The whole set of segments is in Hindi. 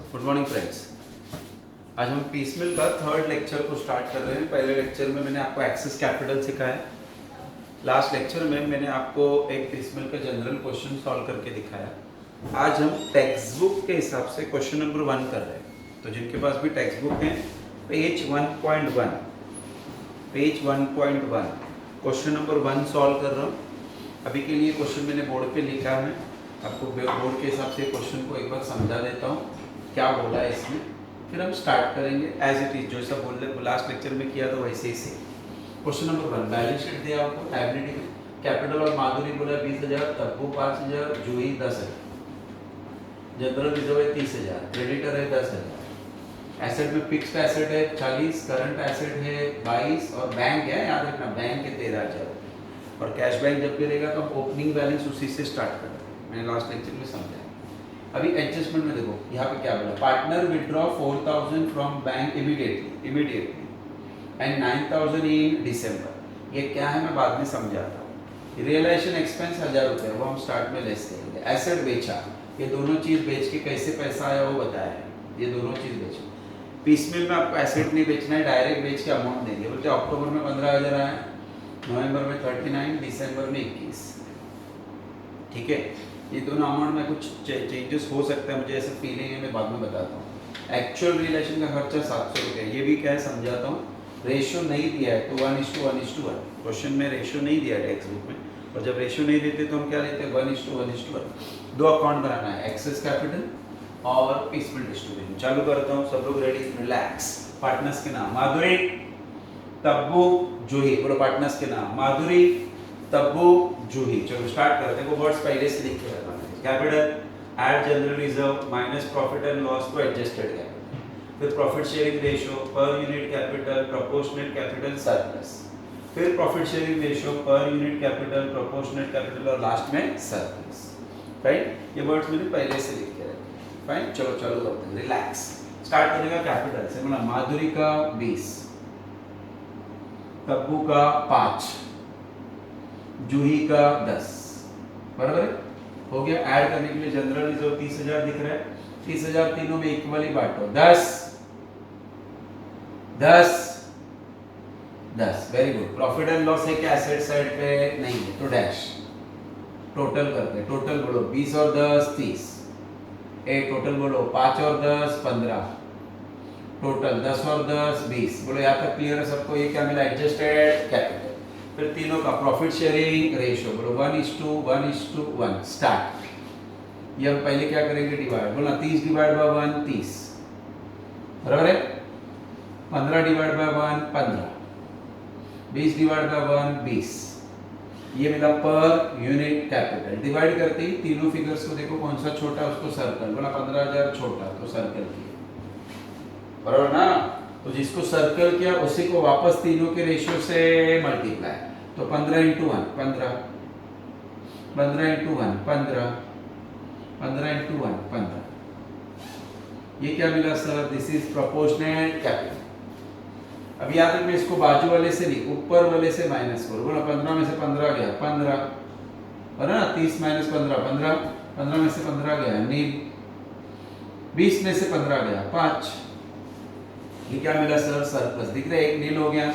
Good morning friends. आज हम पीसमिल का थर्ड लेक्चर को स्टार्ट कर रहे हैं। पहले लेक्चर में मैंने आपको एक्सेस कैपिटल सिखाया। लास्ट लेक्चर में मैंने आपको एक पीसमिल का जनरल क्वेश्चन सॉल्व करके दिखाया। आज हम टेक्स्ट बुक के हिसाब से क्वेश्चन नंबर 1 कर रहे हैं। तो जिनके पास भी टेक्स्ट बुक है, पेज 1.1 क्वेश्चन नंबर 1 सॉल्व कर रहा हूँ। अभी के लिए क्वेश्चन मैंने बोर्ड पे लिखा है। आपको बोर्ड के हिसाब से क्वेश्चन को एक बार समझा देता हूँ क्या बोला है इसमें, फिर हम स्टार्ट करेंगे एज इट इज। जैसा बोल लास्ट लेक्चर में किया तो वैसे ही से। क्वेश्चन नंबर 1, बैलेंस शीट दिया आपको लायबिलिटी में। कैपिटल और माधुरी बोला 20,000, तब्बू 5,000, जूही 10,000, जनरल रिजर्व है 30,000, क्रेडिटर है 10,000। एसेट में फिक्स्ड एसेट है 40, करंट एसेट है 22 और बैंक है, याद रखना बैंक है 13,000। और कैश बैंक जब भी रहेगा तो हम ओपनिंग बैलेंस उसी से स्टार्ट करेंगे। मैंने लास्ट लेक्चर में समझाया। अभी एडजस्टमेंट में देखो यहाँ पे क्या बोला, partner withdraw 4,000 from bank immediately and 9,000 in December. ये क्या है मैं बाद में समझाता हूँ। रियलाइजेशन एक्सपेंस 1,000 रुपये, वो हम स्टार्ट में लेस करेंगे। एसेट बेचा, ये दोनों चीज बेच के कैसे पैसा आया वो बताया है। ये दोनों चीज बेचो। पीसमेल में आपको एसेट नहीं बेचना है, डायरेक्ट बेच के अमाउंट देंगे। बोलते अक्टूबर में 15,000 आया, नवंबर में 39, दिसंबर में 21। ठीक है, ये दोनों अमाउंट में कुछ चेंजेस हो सकता है, मुझे ऐसा फीलिंग है, मैं बाद में बताता हूँ। एक्चुअल रिलेशन का खर्चा 700 रुपये, ये भी क्या है समझाता हूँ। रेशियो नहीं दिया है तो 1:1:1। क्वेश्चन में रेशियो नहीं दिया है टेक्स्ट बुक में, और जब रेशियो नहीं देते तो हम क्या लेते हैं 1:1:1। दो अकाउंट बनाना है, एक्सेस कैपिटल और पीसमेल डिस्ट्रीब्यूशन। चालू करता हूँ, सब लोग रेडी, रिलैक्स। पार्टनर्स के नाम माधुरी, तब्बू, जूही। बोलो पार्टनर्स के नाम माधुरी, तब्बू, जूही। चलो स्टार्ट करते हैं। वो वर्ड्स पहले से लिख के रखना है। Capital add general reserve minus profit and loss to adjusted capital, फिर प्रॉफिट शेयरिंग रेशियो पर unit capital proportionate capital surplus, फिर प्रॉफिट शेयरिंग रेशियो पर यूनिट कैपिटल प्रोपोर्शनेट कैपिटल और लास्ट में सरप्लस। राइट, ये वर्ड्स मैंने पहले से लिख के रखे। फाइन, चलो चालू करते हैं। रिलैक्स। स्टार्ट करेगा कैपिटल से। मतलब माधुरी का 20, तब्बू का 5, जूही का 10। बराबर है, हो गया। ऐड करने के लिए जनरल रिजर्व 30,000 दिख रहा है। 30,000 तीनों में इक्वली बांटो, 10 10 10। Very good. Profit and loss है क्या एसेट साइड पे? नहीं है तो डैश। टोटल करते हैं। टोटल बोलो 20 और 10 30। टोटल बोलो 5 और 10 15। टोटल 10 और 10 20। बोलो यहाँ तक क्लियर है सबको? ये क्या मिला? Adjusted capital. फिर तीनों का प्रॉफिट शेयरिंग रेशियो बोलो 1:1:1। स्टार्ट। ये हम पहले क्या करेंगे? डिवाइड। बोला 30 डिवाइड बाय 1 30, बराबर है। 15 डिवाइड बाय 1 15, 20 डिवाइड बाय 1 20। ये मिला पर यूनिट कैपिटल। डिवाइड करते ही तीनों फिगर्स को देखो कौन सा छोटा उसको सर्कल। बोला 15,000 छोटा तो सर्कल किया, बराबर ना। तो जिसको सर्कल किया उसी को वापस तीनों के रेशियो से मल्टीप्लाई। तो 15 × 1 15, 15 × 1 15, 15 × 1 15। ये क्या मिला sir? This is proportionate capital. अब याद रखना, इसको बाजू वाले से नहीं ऊपर वाले से माइनस करो। बोला 15 में से 15 गया 15, और ना 30 माइनस 15 15, 15 में से 15 गया नील, 20 में से 15 गया 5। ये क्या मिला सर? सरप्लस। दिख रहा है, एक नील हो गया।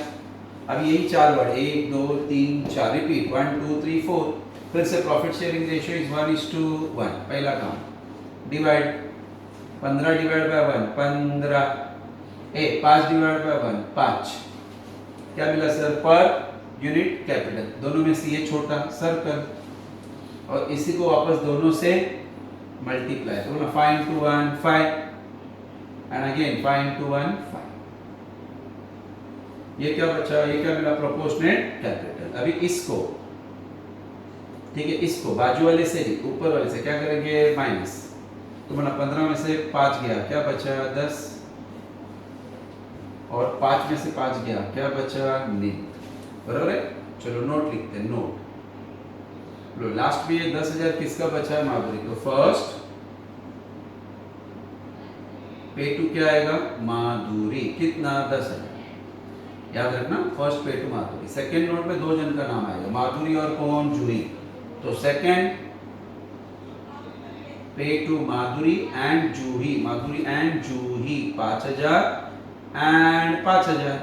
अब यही 4 वर्ड 1 2 3 4 रिपीट 1 2 3 4। फिर से प्रॉफिट शेयरिंग रेशियो इज 1:1। पहला काम divide. 15 divide by 1 15, 5 divide by 1 5। क्या मिला सर? पर यूनिट कैपिटल। दोनों में से ये छोटा सर्कल, और इसी को वापस दोनों से मल्टीप्लाई। तो ना 5 × 1 5 एंड अगेन 5 × 1 5। ये क्या बचा? ये क्या मिला? Proportionate capital. अभी इसको, ठीक है, इसको बाजू वाले से नहीं ऊपर वाले से क्या करेंगे? माइनस। तो मतलब 15 में से 5 गया, क्या बचा? 10, और 5 में से 5 गया, क्या बचा? नील, बराबर है। चलो नोट लिखते हैं। नोट लो, लास्ट में ये 10,000 किसका बचा है? माधुरी। तो फर्स्ट पे टू क्या आएगा? माधुरी। कितना? 10,000। याद रखना, फर्स्ट पे टू माधुरी। सेकंड नोट में 2 जन का नाम आएगा, माधुरी और कौन? जूही। तो सेकंड पे to Madhuri and Juhi, Madhuri and Juhi 5,000 and 5,000।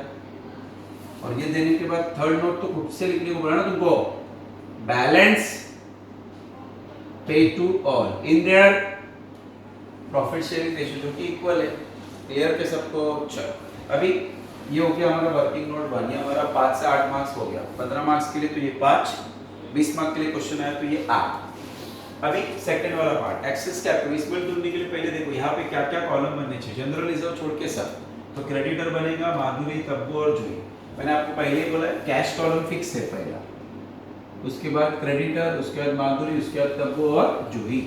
और ये देने के बाद थर्ड नोट तो खुद से लिखने को बोला ना तुमको, balance pay to all in their profit sharing ratio जो कि इक्वल है। क्लियर के सबको? चलो अभी ये हो गया हमारा वर्किंग नोट बन गया हमारा। 5 से 8 मार्क्स हो गया। 15 मार्क्स के लिए तो ये 5, 20 मार्क्स के लिए क्वेश्चन आया तो ये 8। अभी सेकंड वाला पार्ट, एक्सेस कैपिटल। इसमें ढूंढने के लिए पहले देखो यहाँ पे क्या क्या कॉलम बनने चाहिए। जनरल रिजर्व छोड़ के सब, तो क्रेडिटर बनेगा माधुरी, तब्बू और जूही। मैंने आपको पहले ही बोला कैश कॉलम फिक्स है पहला, उसके बाद क्रेडिटर, उसके बाद माधुरी, उसके बाद तब्बू और जूही।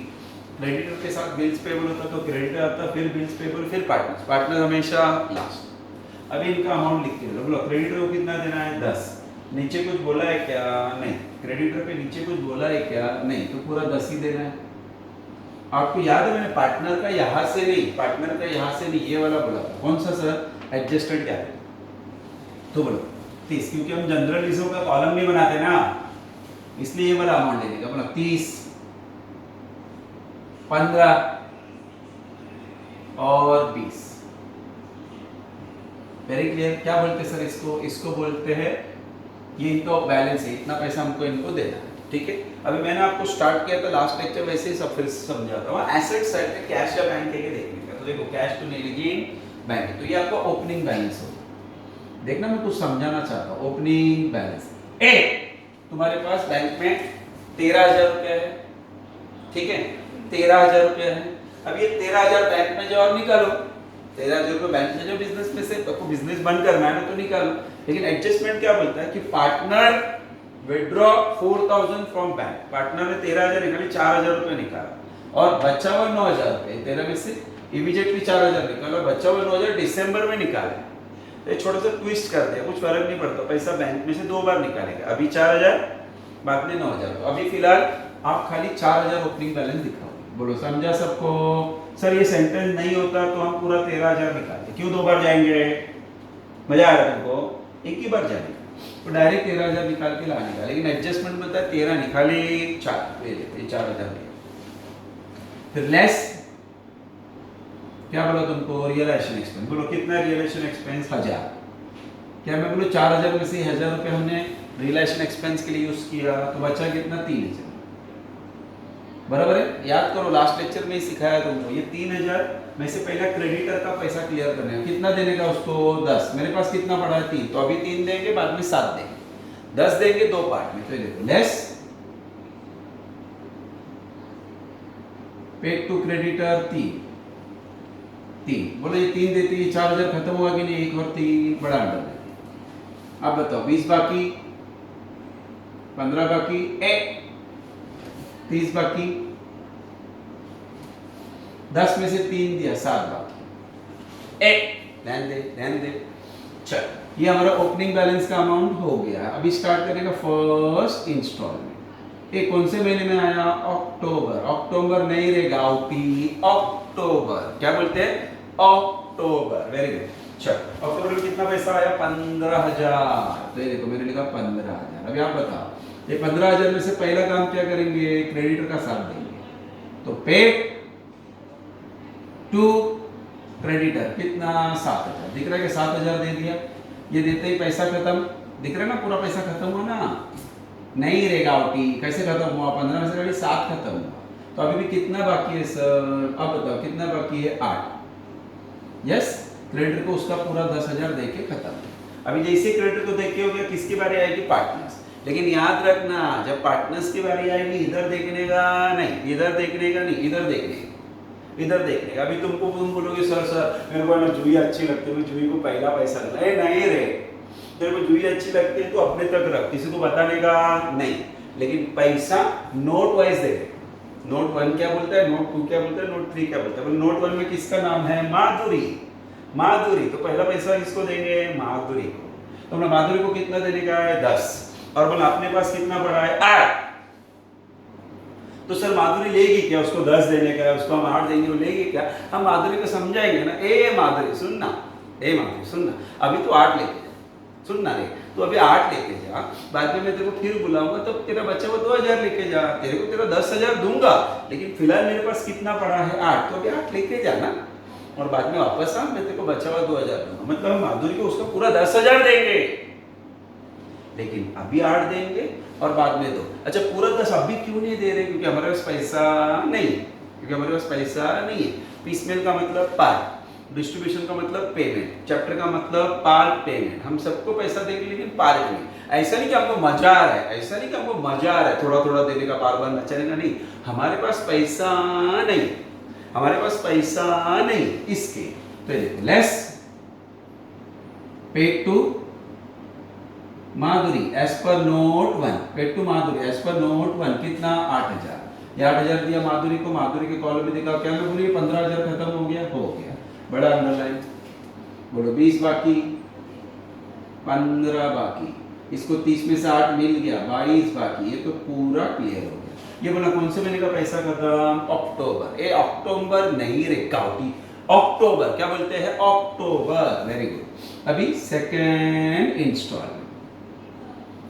क्रेडिटर के साथ बिल्स पेबल होता तो क्रेडिटर आता, फिर बिल्स पेबल, फिर पार्टनर्स, पार्टनर हमेशा लास्ट। अभी इनका अमाउंट लिख के बोलो क्रेडिटर को कितना देना है 10। नीचे कुछ बोला है क्या? नहीं। क्रेडिटर पे नीचे कुछ बोला है क्या? नहीं। तो पूरा 10 ही देना है। आपको याद है मैंने पार्टनर का यहाँ से नहीं, पार्टनर का यहाँ से नहीं, ये वाला बोला था। कौन सा सर? Adjusted capital. तो बोलो 30, क्योंकि हम जनरल रिजर्व का कॉलम नहीं बनाते ना, इसलिए ये वाला अमाउंट देने का। बोलो 30, 15 और 20। Very clear. क्या बोलते हैं सर इसको? इसको बोलते हैं, ये इनको बैलेंस है, इतना पैसा हमको इनको देना है। ठीक है। अभी मैंने आपको स्टार्ट किया था लास्ट लेक्चर वैसे ही सब फिर समझाता हूँ। एसेट साइड पे कैश या बैंक है देखने का। तो देखो cash to nil gain bank, तो ये आपका ओपनिंग बैलेंस होगा। देखना मैं कुछ समझाना चाहता हूँ। ओपनिंग बैलेंस ए, तुम्हारे पास बैंक में 13,000 रुपया है। ठीक है, 13,000 रुपया है। अब ये 13,000 बैंक में जाओ और निकालो। 13,000 रुपये बैंक में जो बिजनेस में से आपको बिजनेस बंद करना है ना तो निकालो। लेकिन एडजस्टमेंट क्या बोलता है कि partner withdraw 4,000 from bank. Partner ने 13,000 निकाली, 4,000 रुपये निकाला और बचा हुआ 9,000 रुपये। 13 में से इमीडिएटली 4,000 निकाला, बचा हुआ 9,000 दिसंबर में निकाला। तो ये छोटा सा ट्विस्ट कर दिया, कुछ फर्क नहीं पड़ता, पैसा बैंक में से 2 बार निकालेगा। अभी 4,000, बाद में 9,000। अभी फिलहाल आप खाली 4,000 ओपनिंग बैलेंस दिखाओ। बोलो समझा सबको? सर ये सेंटेंस नहीं होता तो हम पूरा 13,000 निकालते, क्यों 2 बार जाएंगे? मजा आ रहा है तुमको? एक ही बार जाएंगे तो डायरेक्ट 13,000 निकाल के लाने का। लेकिन एडजस्टमेंट में 13 निकाले, 4 ले लेते, 4,000। फिर लेस क्या बोला तुमको? Realization expense. बोलो कितना रियलाइजेशन एक्सपेंस? 1,000। क्या मैं बोलूँ 4,000 में से 1,000 रुपये हमने रियलाइजेशन एक्सपेंस के लिए यूज किया, तो बचा कितना? 3,000। बराबर है? याद करो लास्ट लेक्चर में ही सिखाया तुमको। ये 3,000 में से पहला क्रेडिटर का पैसा क्लियर करने का। कितना देने का उसको? 10। मेरे पास कितना पड़ा है? 3। तो अभी 3 देंगे, बाद में 7 देंगे, 10 देंगे 2 पार्ट में। तो देखो लेस पेड टू क्रेडिटर 3। बोलो ये 3 देती है, 4,000 खत्म हुआ कि नहीं? 1 और 3 बड़ा अंडर देते। अब बताओ 20 बाकी, 15 बाकी, 30 बाकी, 10 में से 3 दिया, 7 बाकी, ध्यान दे। चल ये हमारा ओपनिंग बैलेंस का अमाउंट हो गया। अभी स्टार्ट करेगा फर्स्ट इंस्टॉलमेंट। ये कौन से महीने में आया? अक्टूबर। अक्टूबर नहीं रहेगा, अक्टूबर। क्या बोलते हैं? अक्टूबर। Very good. चल अक्टूबर में कितना पैसा आया? 15,000। तो ये देखो मैंने लिखा 15,000। अभी आप बताओ ये 15,000 में से पहला काम क्या करेंगे? क्रेडिटर का साथ देंगे। तो पे टू क्रेडिटर कितना? 7,000। दिख रहा है कि 7,000 दे दिया। ये देते ही पैसा खत्म। दिख रहा है ना पूरा पैसा खत्म हुआ ना? नहीं रहेगा ओटी। कैसे खत्म हुआ? 15 में से खाली 7 खत्म हुआ। तो अभी भी कितना बाकी है सर? अब बताओ कितना बाकी है? 8। यस, क्रेडिटर को उसका पूरा 10,000 दे के खत्म। अभी जैसे क्रेडिटर को देख के हो गया, किसकी बारी आएगी? पार्टनर्स। लेकिन याद रखना जब पार्टनर्स की बारी आएगी इधर देखने का नहीं, इधर देखने का नहीं, इधर देखने का, इधर देखने का। अभी तुम बोलोगे सर मेरे को ना जूही अच्छी लगती है, जूही को पहला पैसा देना। नहीं रे, तेरे को जूही अच्छी लगती है तो अपने तक रख, किसी को बताने का नहीं। लेकिन पैसा नोट वाइज दे। नोट 1 क्या बोलता है, नोट 2 क्या बोलता है, नोट 3 क्या बोलता है। नोट 1 में किसका नाम है? माधुरी। माधुरी, तो पहला पैसा किसको देंगे? माधुरी को। तो हमने माधुरी को कितना देने का है? 10। और बोला अपने पास कितना पड़ा है? 8। तो सर माधुरी लेगी क्या? उसको 10 देने का है, उसको हम 8 देंगे, वो लेगी क्या? हम माधुरी को समझाएंगे ना, ए माधुरी सुनना, ए माधुरी सुनना, अभी तो 8 लेके जा, सुनना रे, तो अभी 8 लेके जा, बाद में मैं तेरे को फिर बुलाऊंगा तो तेरा बच्चा वो 2000 लेके जा, तेरे को तेरा 10,000 दूंगा, लेकिन फिलहाल मेरे पास कितना पड़ा है 8, तो अभी 8 लेके जा ना, और बाद में वापस आ, मैं तेरे को बच्चा हुआ 2000 दूंगा, मतलब हम माधुरी को उसका पूरा 10,000 देंगे, लेकिन अभी 8 देंगे और बाद में 2। अच्छा पूरा 10 अभी क्यों नहीं दे रहे? क्योंकि हमारे पास पैसा नहीं, क्योंकि हमारे पास पैसा नहीं है। पीसमेल का मतलब पार्ट, डिस्ट्रीब्यूशन का मतलब पेमेंट, चैप्टर का मतलब पार्ट पेमेंट, हम सबको पैसा देंगे लेकिन पार्ट नहीं। ऐसा नहीं कि हमको मजा आ रहा है, ऐसा नहीं कि हमको मजा आ रहा है थोड़ा थोड़ा देने का, बार बार चलेगा नहीं, हमारे पास पैसा नहीं, हमारे पास पैसा नहीं, इसके तो देखो less paid to Madhuri as per note 1, paid to Madhuri as per note 1 कितना 8,000, ये 8,000 दिया माधुरी को, माधुरी के कॉलम में देखा क्या मैं बोली 15,000 खत्म हो गया, बड़ा अंडरलाइन, बोलो 20 बाकी, 15 बाकी, इसको 30 में से 8 मिल गया, 22 बाकी, ये तो पूरा क्लियर हो गया। ये बोला कौन से महीने का पैसा खत्म? अक्टूबर। ए अक्टूबर नहीं रे काउटी, अक्टूबर, क्या बोलते हैं अक्टूबर, वेरी गुड। अभी सेकेंड इंस्टॉलमेंट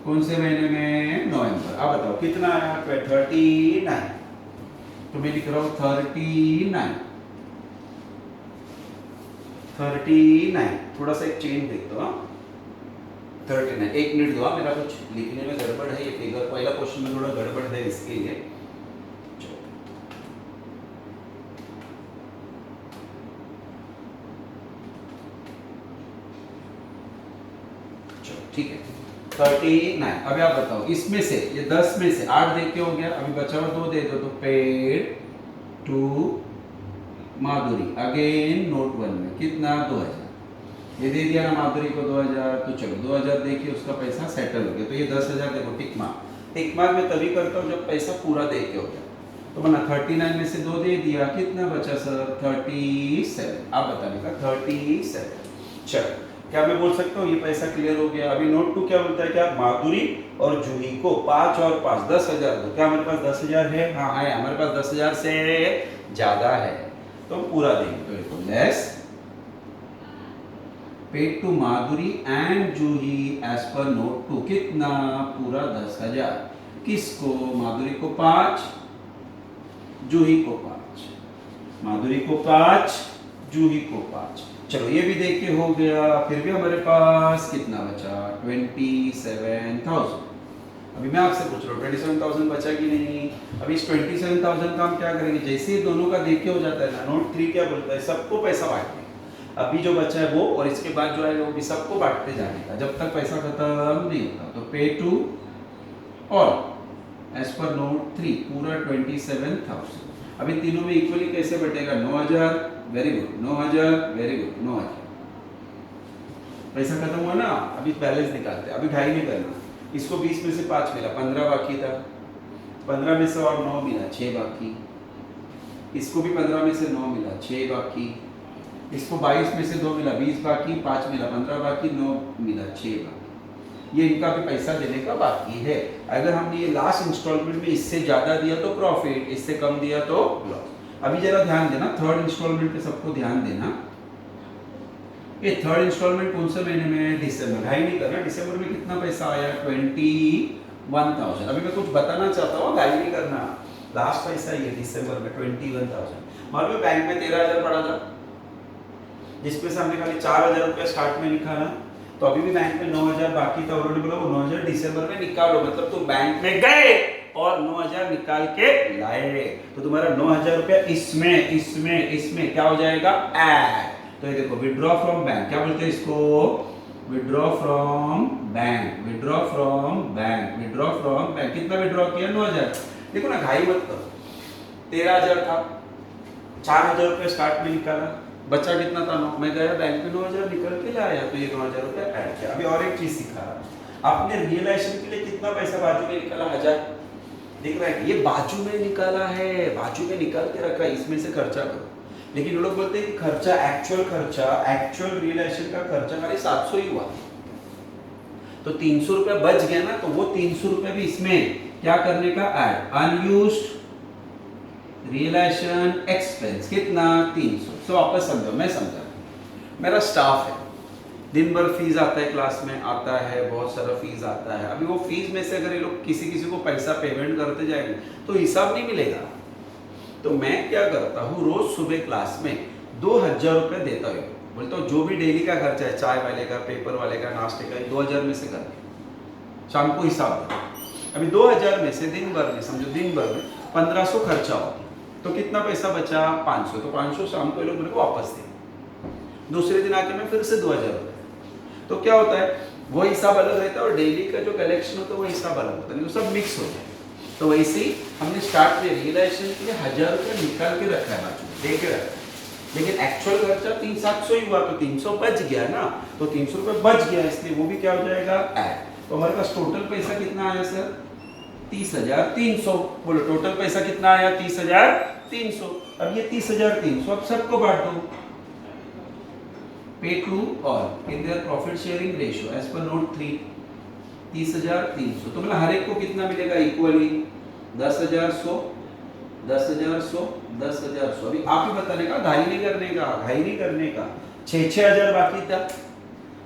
कौन से महीने में? नवंबर। अब बताओ कितना आया? 39, तो मैं लिख रहा हूँ 39, थोड़ा सा एक चेंज देख दो, 39, 1 मिनट दो, मेरा कुछ लिखने में गड़बड़ है, ये फिगर पहला क्वेश्चन में थोड़ा गड़बड़ है, इसके लिए ठीक है 39। अभी आप बताओ इसमें से ये 10 में से 8 देख के हो गया, अभी बचा हुआ 2 दे दो, तो paid to Madhuri again note 1 में कितना 2000, ये दे दिया ना माधुरी को 2000, तो चलो 2000 देखिए उसका पैसा सेटल हो गया, तो ये 10,000 देखो टिक मार्क मैं तभी करता हूँ जब पैसा पूरा दे के हो गया, तो बना 39 में से 2 दे दिया, कितना बचा सर 37, आप बताने का 37। चलो क्या मैं बोल सकता हूँ ये पैसा क्लियर हो गया। अभी नोट 2 क्या बोलता है, क्या माधुरी और जूही को 5 और 5 10,000 दो, क्या हमारे पास 10,000 है? हाँ है, हमारे पास 10,000 से ज्यादा है, तो पूरा देंगे, तो less paid to Madhuri and Juhi as per note 2 कितना पूरा 10,000, किसको? माधुरी को 5, जूही को 5, माधुरी को 5, जूही को 5। चलो ये भी देख के हो गया, फिर भी हमारे पास कितना बचा 27,000। अभी मैं आपसे पूछ रहा हूँ 27,000 बचा कि नहीं? अभी इस 27,000 का हम क्या करेंगे, जैसे ही दोनों का देख के हो जाता है ना, नोट 3 क्या बोलता है, सबको पैसा बांटने, अभी जो बचा है वो और इसके बाद जो आएगा वो भी सबको बांटते जाने का, जब तक पैसा खत्म नहीं होता। तो pay to all as per note 3 पूरा 27,000। अभी तीनों में इक्वली कैसे बटेगा? 9,000, वेरी गुड, 9,000, वेरी गुड, 9,000। पैसा खत्म हुआ ना, अभी बैलेंस निकालते हैं, अभी ढाई नहीं करना, इसको 20 में से 5 मिला, 15 बाकी था, 15 में से और 9 मिला, 6 बाकी, इसको भी 15 में से 9 मिला, 6 बाकी, इसको 22 में से 2 मिला, 20 बाकी, 5 मिला, 15 बाकी, 9 मिला, 6 बाकी, ये इनका भी पैसा देने का बाकी है। अगर हमने ये लास्ट इंस्टॉलमेंट में इससे ज्यादा दिया तो प्रॉफिट, इससे कम दिया तो लॉस। अभी जरा ध्यान देना, थर्ड इंस्टॉलमेंट पे सबको ध्यान देना, ये थर्ड इंस्टॉलमेंट कौन से महीने में? दिसंबर। ढाई नहीं करना, दिसंबर में कितना पैसा आया? 21,000। अभी मैं कुछ बताना चाहता हूँ, ढाई नहीं करना, लास्ट पैसा ये दिसंबर में 21,000। मालूम है बैंक में 13,000 पड़ा था, जिसमें से हमने खाली 4,000 रुपया स्टार्ट में निकाला, तो अभी भी बैंक में 9,000 बाकी था, उन्होंने बोला वो 9,000 दिसंबर में निकालो, मतलब तुम बैंक में गए और 9,000 निकाल के लाए, तो तुम्हारा 9,000 रुपया इसमें इसमें इसमें क्या हो जाएगा? ऐड। तो ये देखो विड्रॉ फ्रॉम बैंक, क्या बोलते हैं इसको? Withdraw from bank, withdraw from bank, withdraw from bank. कितना विड्रॉ किया? 9,000। देखो ना, घाई मत करो, 13,000 था, 4,000 रुपया स्टार्ट में निकाला, बच्चा कितना था? 9। मैं गया बैंक में 9,000 निकल के लाया, तो ये 9,000 रुपया ऐड किया। अभी और एक चीज सिखा रहा, आपने रियलाइजेशन के लिए कितना पैसा बाजू में निकाला? 1,000। दिख रहा है, ये बाजू में निकाला है, बाजू में निकाल के रखा है, इसमें से खर्चा करो। लेकिन लोग बोलते हैं कि खर्चा, एक्चुअल रियलाइजेशन का खर्चा खाली 700 ही हुआ, तो 300 रुपया बच गया ना, तो वो 300 रुपया भी इसमें क्या करने का? ऐड। अनयूज्ड रियलाइजेशन एक्सपेंस कितना? 300। सो वापस समझो, मैं समझा, मेरा स्टाफ है, दिन भर फीस आता है, क्लास में आता है, बहुत सारा फीस आता है। अभी वो फीस में से अगर ये लोग किसी किसी को पैसा पेमेंट करते जाएंगे तो हिसाब नहीं मिलेगा। तो मैं क्या करता हूँ, रोज सुबह क्लास में 2000 रुपये देता हूँ। बोलता हूँ जो भी डेली का खर्चा है, चाय वाले का, पेपर वाले का, नाश्ते का, 2000 में से कर शाम को हिसाब दे। अभी 2000 में से दिन भर में, समझो दिन भर में 1500 खर्चा हो, तो कितना पैसा बचा? 500। तो 500 शाम को ये लोग मेरे को वापस दे। दूसरे दिन आके मैं फिर से 2000 रुपये। तो क्या होता है, वो हिसाब अलग रहता है और डेली का जो कलेक्शन होता है वो हिसाब अलग होता है, नहीं तो सब मिक्स हो जाए। तो वैसे ही हमने स्टार्ट में रियलाइजेशन के लिए 1000 रुपये निकाल के रखा है, बाजू दे के रखा है। लेकिन एक्चुअल खर्चा 300-700 ही हुआ, तो 300 बच गया ना, तो 300 रुपये बच गया, इसलिए वो भी क्या हो जाएगा, ऐड। तो हमारे पास टोटल पैसा कितना आया सर? 30,300। बोलो टोटल पैसा कितना आया? 30,300। अब ये 30,300 अब सबको बांट दो, pay to all in their profit sharing ratio as per note 3। 30,300 तो मतलब हर एक को कितना मिलेगा इक्वली? 10,100, 10,100, 10,100। अभी आप ही बताने का, घाई नहीं करने का, घाई नहीं करने का। 6,000 बाकी था,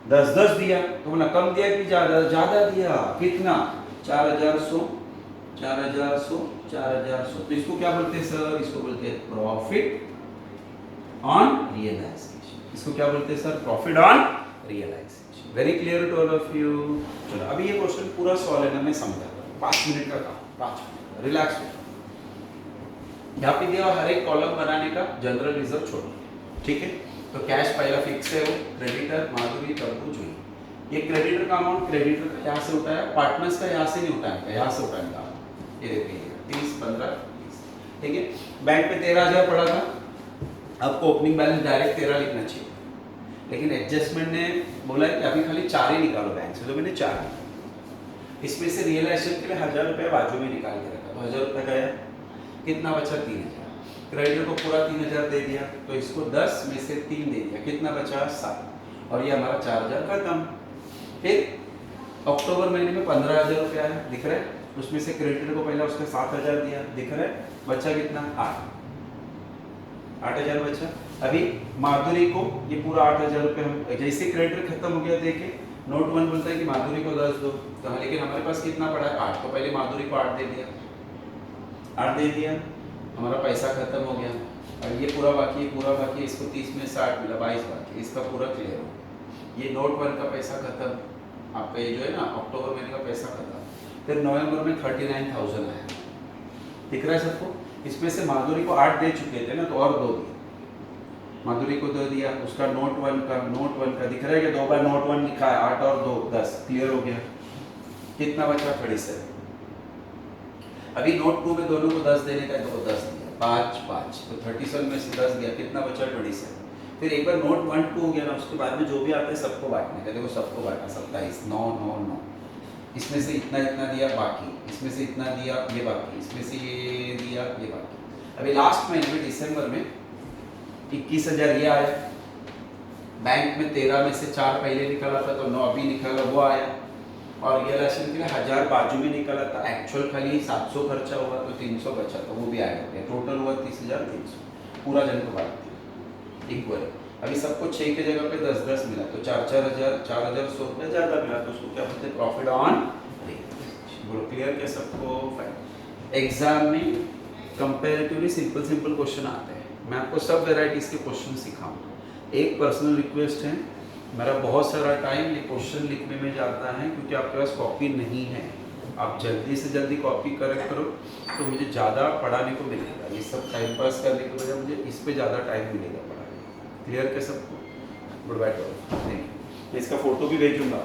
10,10 दिया, तो बोला कम दिया कि ज्यादा? ज्यादा दिया। कितना? 4,100, 4,100, 4,100। तो इसको क्या बोलते हैं सर? इसको बोलते हैं प्रॉफिट ऑन रियलाइजेशन। इसको क्या बोलते हैं sir? Profit on realization. Very clear to all of you. चलो अभी ये क्वेश्चन पूरा सॉल्व है ना, मैं समझाता हूँ। 5 मिनट का काम, 5 मिनट रिलैक्स हो। यहाँ पे दिया हर एक कॉलम बनाने का, जनरल रिजर्व छोड़ो, ठीक है। तो कैश पहला फिक्स है, वो क्रेडिटर माधुरी तरबूज हुई। ये क्रेडिटर का अमाउंट क्रेडिटर का यहाँ से उठाया, पार्टनर्स का यहाँ से नहीं उठाएगा, यहाँ से उठाएगा। ये देखिए 30, 15, 20, ठीक है। बैंक में 13,000 पड़ा था, आपको ओपनिंग बैलेंस डायरेक्ट 13 लिखना चाहिए, लेकिन एडजस्टमेंट ने बोला है कि अभी खाली 4 ही निकालो बैंक से, तो मैंने 4 निकाला। इसमें से रियलाइजेशन के लिए 1000 रुपये बाजू में निकाल के रखा, तो 1000 रुपये गया, कितना बचा? 3,000। क्रेडिटर को पूरा 3,000 दे दिया, तो इसको 10 में से 3 दे दिया, कितना बचा? 7। और ये हमारा 4,000 खत्म। फिर अक्टूबर महीने में 15,000 रुपये आया, दिख रहा है। उसमें से क्रेडिटर को पहले उसका 7,000 दिया, दिख रहा है। बचा कितना? 8,000 बचा। अभी माधुरी को ये पूरा 8,000 रुपये हम, जैसे क्रेडिटर खत्म हो गया, देखे नोट 1 बोलता है कि माधुरी को 10 दो, तो लेकिन हमारे पास कितना पड़ा है? 8। तो पहले माधुरी को 8 दे दिया, 8 दे दिया, हमारा पैसा खत्म हो गया। और ये पूरा बाकी, पूरा बाकी, इसको 30 में से 8 मिला, 22 बाकी, इसका पूरा क्लियर हो। ये नोट 1 का पैसा खत्म, आपका ये जो है ना अक्टूबर महीने का पैसा खत्म। फिर नवंबर में 39,000 आया, दिख रहा है सबको। इसमें से माधुरी को 8 दे चुके थे ना, तो और 2 दिए, माधुरी को 2 दिया। उसका नोट 1 का दिख रहा है कि 2 बार नोट 1 लिखा है, 8 और 2 10, क्लियर हो गया। कितना बचा? 37। अभी नोट 2 में दोनों को 10 देने का है, तो 10 दिया, 5, 5, तो 37 में से 10 गया, कितना बचा? 27। फिर एक बार नोट 1, 2 हो गया ना, उसके बाद में जो भी आता है सबको बांटने का। देखो सबको बांटा, 27, 9, 9, 9। इसमें से इतना इतना दिया, बाकी इसमें से इतना दिया, ये बाकी, इसमें से ये दिया, ये बाकी। अभी लास्ट महीने में दिसंबर में 21,000 ये आया। बैंक में 13 में से 4 पहले निकाला था, तो 9 अभी निकाला, वो आया। और रियलाइजेशन के लिए 1000 बाजू में निकाला था, एक्चुअल खाली 700 खर्चा हुआ, तो 300 बचा, तो वो भी आया गया। टोटल हुआ 30,300। पूरा जन को बांट दिया इक्वल। अभी सबको 6 के जगह पे 10-10 मिला, तो 4,100 रुपये ज़्यादा मिला, तो उसको क्या बोलते हैं? Profit on realization. बोलो क्लियर क्या सबको? फाइन। एग्जाम में कंपैरेटिवली सिंपल क्वेश्चन आते हैं, मैं आपको सब वेराइटीज़ के क्वेश्चन सिखाऊंगा। एक पर्सनल रिक्वेस्ट है, मेरा बहुत सारा टाइम ये क्वेश्चन लिखने में जाता है, क्योंकि आपके पास कॉपी नहीं है। आप जल्दी से जल्दी कॉपी करेक्ट करो, तो मुझे ज़्यादा पढ़ाने को मिलेगा। ये सब टाइम पास करने के बजाय मुझे इस पे ज़्यादा टाइम मिलेगा पढ़ाने। क्लियर क्या सबको? Good by two all. इसका फोटो भी भेजूंगा।